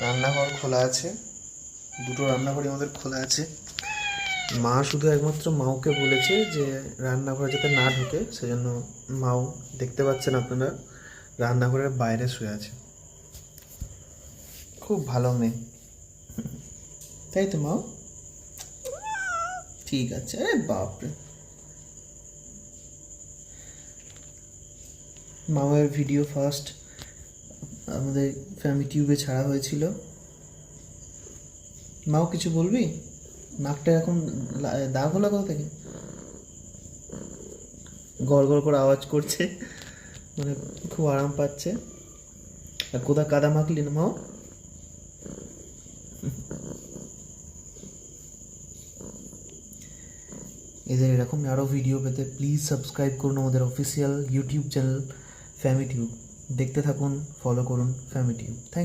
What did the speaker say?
রান্নাঘর খোলা আছে, দুটো রান্নাঘরই আমাদের খোলা আছে। মা শুধু একমাত্র মাওকে বলেছে যে রান্নাঘরে যাতে না ঢোকে, সেজন্য মাও দেখতে পাচ্ছেন আপনারা রান্নাঘরের বাইরে শুয়ে আছে। খুব ভালো মেয়ে, তাই তো মাও? ঠিক আছে। আরে বাপরে, মাওয়ের ভিডিও ফার্স্ট আমাদের ফ্যামিলি টিউবে ছাড়া হয়েছিল। মাও কিছু বলবি? নাকটা এখন দাগ হলো কোথা থেকে? গড় গড় করে আওয়াজ করছে, মানে খুব আরাম পাচ্ছে। আর কোথায় কাদা মাখলি না মাও? এদের এরকম আরও ভিডিও পেতে প্লিজ সাবস্ক্রাইব করুন আমাদের official YouTube channel family tube. দেখতে থাকুন, ফলো করুন ফ্যামিলি টিউব। থ্যাংক